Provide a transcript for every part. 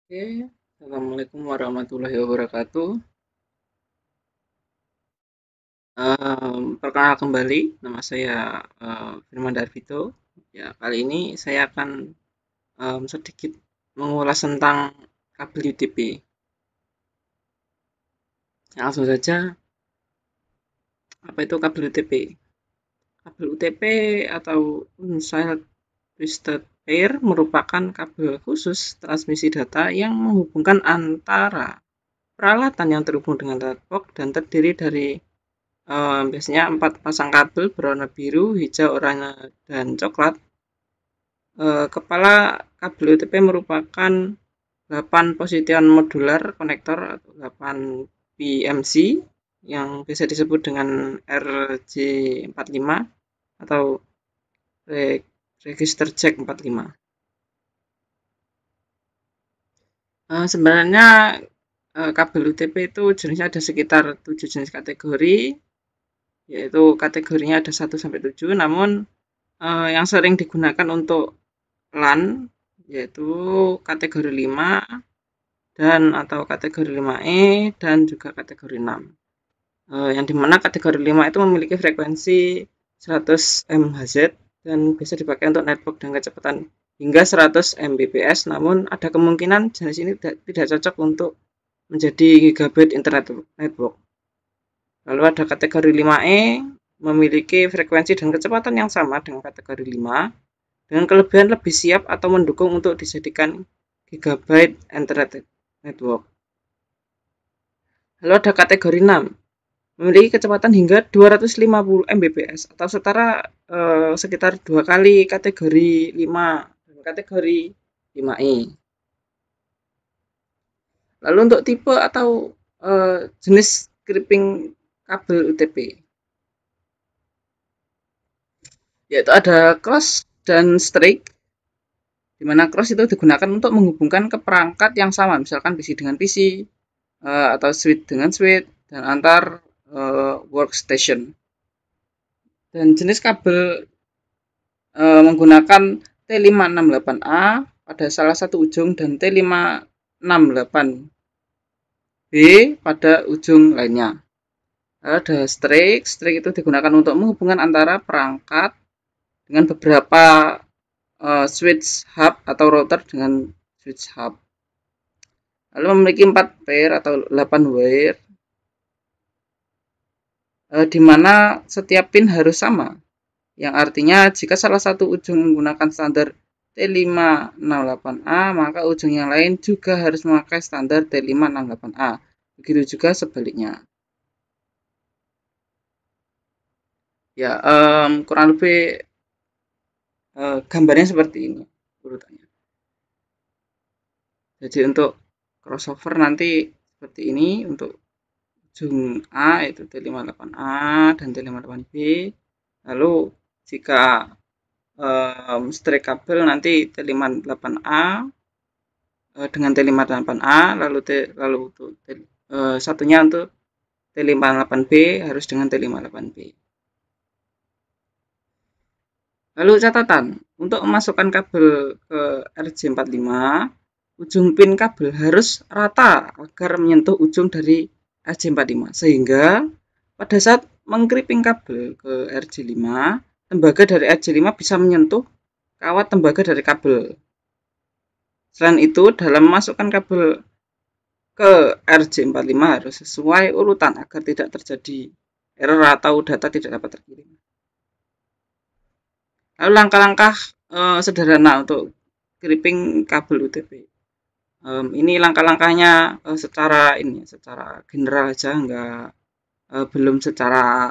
Oke, Assalamualaikum warahmatullahi wabarakatuh. Perkenalkan kembali, nama saya Firman Darvito. Ya, kali ini saya akan sedikit mengulas tentang kabel UTP. Langsung saja, apa itu kabel UTP? Kabel UTP atau Unsigned Twisted Pair merupakan kabel khusus transmisi data yang menghubungkan antara peralatan yang terhubung dengan network dan terdiri dari biasanya 4 pasang kabel berwarna biru, hijau, oranye, dan coklat. Kepala kabel UTP merupakan 8 positron modular konektor atau 8 PMC yang bisa disebut dengan RJ45 atau Register Jack 45. Sebenarnya kabel UTP itu jenisnya ada sekitar 7 jenis kategori, yaitu kategorinya ada 1 sampai 7, namun yang sering digunakan untuk LAN yaitu kategori 5 dan atau kategori 5E dan juga kategori 6. Yang dimana kategori 5 itu memiliki frekuensi 100 MHz dan bisa dipakai untuk network dengan kecepatan hingga 100 Mbps, namun ada kemungkinan jenis ini tidak cocok untuk menjadi gigabit internet network. Lalu ada kategori 5E memiliki frekuensi dan kecepatan yang sama dengan kategori 5 dengan kelebihan lebih siap atau mendukung untuk dijadikan gigabyte internet network. Lalu ada kategori 6 memiliki kecepatan hingga 250 Mbps atau setara sekitar 2 kali kategori 5 dan kategori 5E. Lalu untuk tipe atau jenis crimping kabel UTP, yaitu ada cross dan straight, di mana cross itu digunakan untuk menghubungkan ke perangkat yang sama, misalkan PC dengan PC atau switch dengan switch dan antar workstation. Dan jenis kabel menggunakan T568A pada salah satu ujung dan T568B pada ujung lainnya. Ada strike itu digunakan untuk menghubungkan antara perangkat dengan beberapa switch hub atau router dengan switch hub. Lalu memiliki 4 pair atau 8 wire, di mana setiap pin harus sama, yang artinya jika salah satu ujung menggunakan standar T568A, maka ujung yang lain juga harus memakai standar T568A. Begitu juga sebaliknya. Ya, kurang lebih gambarnya seperti ini urutannya. Jadi untuk crossover nanti seperti ini, untuk ujung A itu T58A dan T58B. Lalu jika strike kabel nanti T58A dengan T58A, lalu satunya untuk T58B harus dengan T58B. Lalu catatan, untuk memasukkan kabel ke RJ45, ujung pin kabel harus rata agar menyentuh ujung dari RJ45, sehingga pada saat mengkripping kabel ke RJ5, tembaga dari RJ5 bisa menyentuh kawat tembaga dari kabel. Selain itu, dalam memasukkan kabel ke RJ45 harus sesuai urutan agar tidak terjadi error atau data tidak dapat terkirim. Lalu langkah-langkah sederhana untuk crimping kabel UTP. Ini langkah-langkahnya secara general aja, belum secara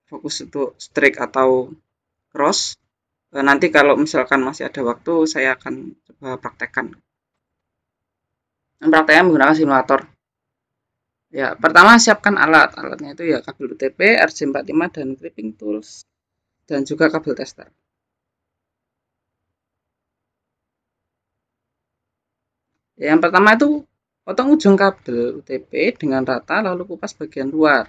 fokus untuk strike atau cross. Nanti kalau misalkan masih ada waktu, saya akan coba praktekkan. Prakteknya menggunakan simulator. Ya, pertama siapkan alat. Alatnya itu ya kabel UTP, RJ45 dan crimping tools dan juga kabel tester. Yang pertama itu potong ujung kabel UTP dengan rata lalu kupas bagian luar.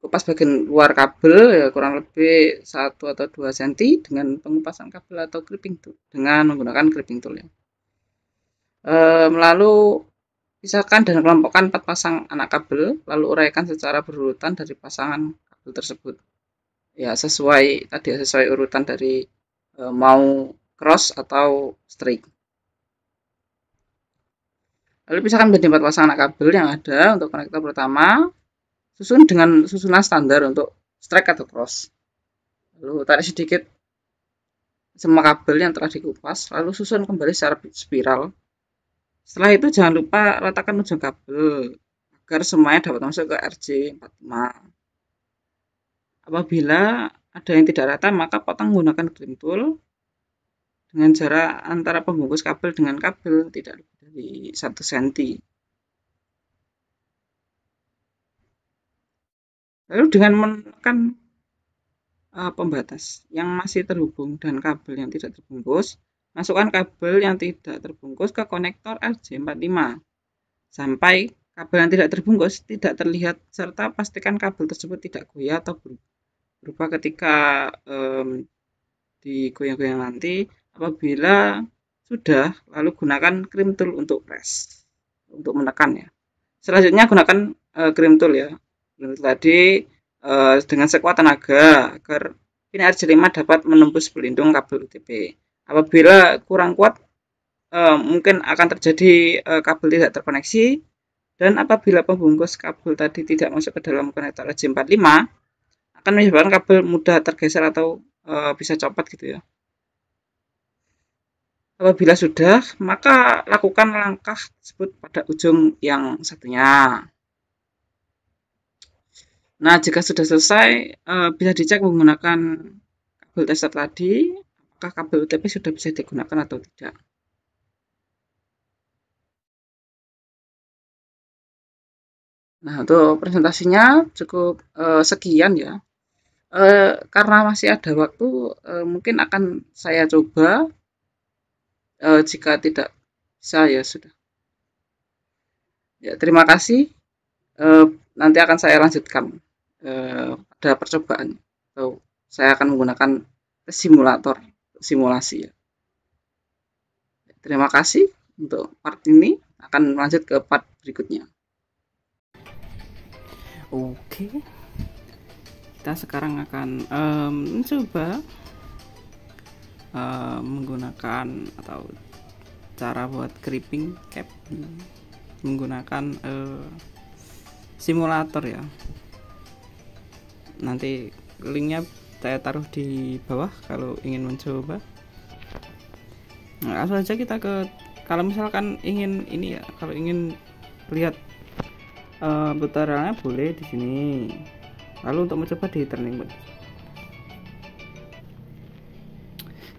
kupas bagian luar kabel ya kurang lebih 1 atau 2 cm dengan pengupasan kabel atau clipping tool dengan menggunakan clipping tool ya. Lalu pisahkan dan kelompokkan 4 pasang anak kabel, lalu uraikan secara berurutan dari pasangan kabel tersebut. Ya sesuai urutan dari mau cross atau straight. Lalu pisahkan menjadi 4 pasang anak kabel yang ada untuk konektor pertama, susun dengan susunan standar untuk strike atau cross. Lalu tarik sedikit semua kabel yang telah dikupas, lalu susun kembali secara spiral. Setelah itu jangan lupa letakkan ujung kabel agar semuanya dapat masuk ke RJ45. Apabila ada yang tidak rata, maka potong menggunakan trim tool dengan jarak antara pembungkus kabel dengan kabel tidak lebih dari 1 cm. Lalu dengan menekan pembatas yang masih terhubung dan kabel yang tidak terbungkus, masukkan kabel yang tidak terbungkus ke konektor RJ45 sampai kabel yang tidak terbungkus tidak terlihat, serta pastikan kabel tersebut tidak goyah atau berubah ketika digoyang-goyang nanti. Apabila sudah, lalu gunakan crimp tool untuk press, untuk menekan ya. Selanjutnya gunakan crimp tool ya. Crimp tool tadi dengan sekuat tenaga agar pin RJ5 dapat menembus pelindung kabel UTP. Apabila kurang kuat, mungkin akan terjadi kabel tidak terkoneksi, dan apabila pembungkus kabel tadi tidak masuk ke dalam konektor RJ45 akan menyebabkan kabel mudah tergeser atau bisa copot gitu ya. Apabila sudah, maka lakukan langkah tersebut pada ujung yang satunya. Nah, jika sudah selesai, bisa dicek menggunakan kabel tester tadi, apakah kabel UTP sudah bisa digunakan atau tidak. Nah, untuk presentasinya cukup sekian ya. Karena masih ada waktu, mungkin akan saya coba. Jika tidak bisa ya sudah. Ya, terima kasih. Nanti akan saya lanjutkan pada percobaan, atau saya akan menggunakan simulator simulasi ya. Terima kasih untuk part ini, akan lanjut ke part berikutnya. Oke, kita sekarang akan mencoba menggunakan atau cara buat crimping cap menggunakan simulator ya. Nanti linknya saya taruh di bawah kalau ingin mencoba. Nah, langsung aja kita kalau misalkan ingin ini ya, kalau ingin lihat tutorialnya boleh di sini. Lalu untuk mencoba di turning mode.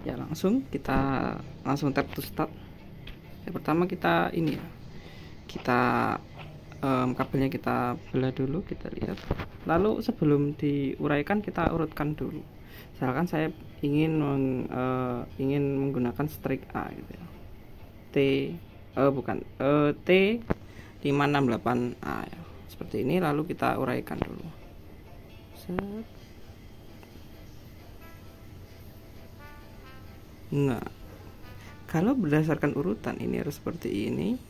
Ya, kita langsung tap to start. Yang pertama kita ini ya, kita kabelnya kita belah dulu, kita lihat. Lalu sebelum diuraikan kita urutkan dulu. Misalkan saya ingin menggunakan strike A gitu ya. T568A ya. Seperti ini, lalu kita uraikan dulu. Set. Nah, kalau berdasarkan urutan ini harus seperti ini.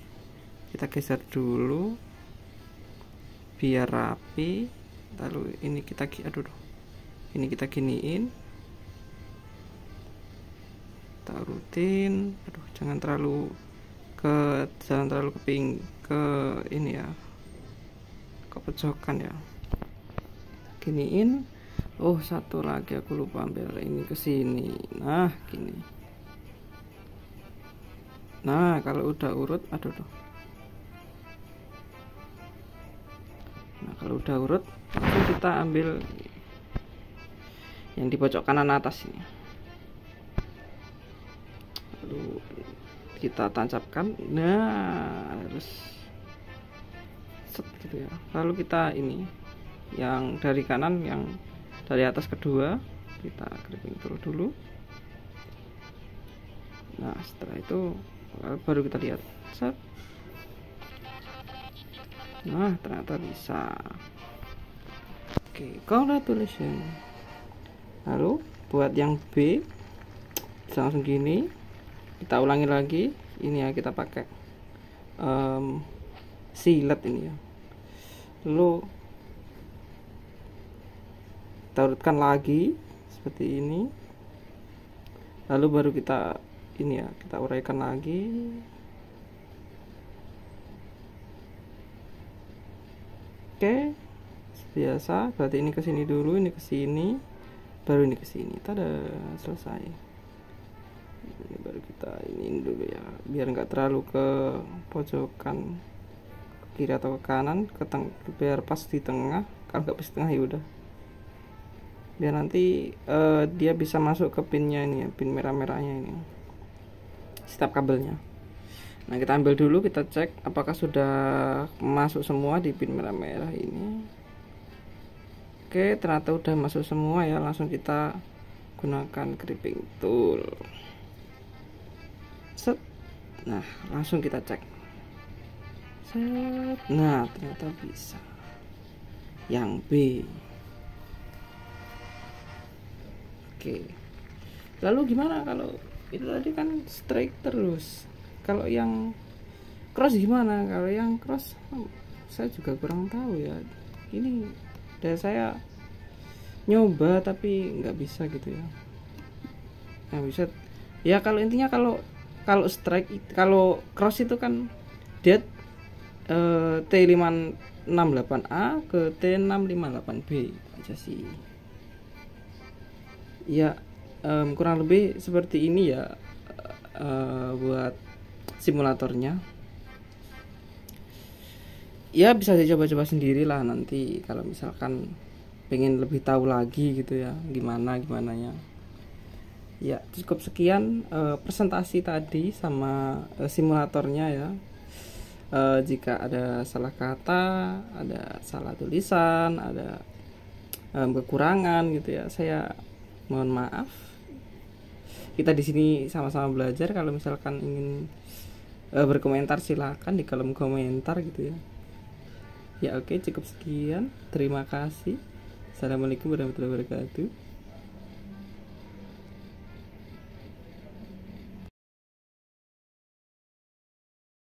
Kita geser dulu biar rapi. Lalu ini kita ini kita giniin. Kita urutin. Jangan terlalu ke ini ya, ke pojokan ya. Giniin. Oh, satu lagi aku lupa ambil ini ke sini. Nah, gini. Nah, kalau udah urut, Nah, kalau udah urut, lalu kita ambil yang di pojok kanan atas ini. Lalu kita tancapkan. Nah, harus set gitu ya. Lalu kita ini yang dari kanan, yang dari atas kedua kita crimping dulu. Nah, setelah itu baru kita lihat. Set. Nah, ternyata bisa. Oke, congratulations. Lalu buat yang B bisa langsung gini, kita ulangi lagi. Ini ya, kita pakai silet ini ya. Lalu kita urutkan lagi seperti ini, lalu baru kita ini ya, kita uraikan lagi. Oke, biasa. Berarti ini ke sini dulu, ini ke sini, baru ini ke sini. Tada, selesai. Ini baru kita ini dulu ya, biar nggak terlalu ke pojokan, ke kiri atau ke kanan, biar pas di tengah. Kalau nggak pas di tengah ya udah, biar nanti dia bisa masuk ke pinnya ini ya, pin merah-merahnya ini, stop kabelnya. Nah, kita ambil dulu, kita cek apakah sudah masuk semua di pin merah-merah ini. Oke, ternyata udah masuk semua ya. Langsung kita gunakan gripping tool. Set. Nah, langsung kita cek. Set. Nah, ternyata bisa. Yang B. Oke. Lalu gimana kalau itu tadi kan strike terus? Kalau yang cross gimana? Kalau yang cross saya juga kurang tahu ya. Ini dari saya nyoba tapi nggak bisa gitu ya. Yang bisa ya, kalau intinya kalau strike, kalau cross itu kan dia T568A ke T658B aja sih. Ya kurang lebih seperti ini ya buat simulatornya. Ya bisa dicoba-coba sendiri lah nanti kalau misalkan pengen lebih tahu lagi gitu ya, gimana ya. Ya cukup sekian presentasi tadi sama simulatornya ya. Jika ada salah kata, ada salah tulisan, ada kekurangan gitu ya, saya mohon maaf. Kita di sini sama-sama belajar. Kalau misalkan ingin berkomentar silahkan di kolom komentar gitu ya. Ya oke, cukup sekian. Terima kasih. Assalamualaikum warahmatullahi wabarakatuh.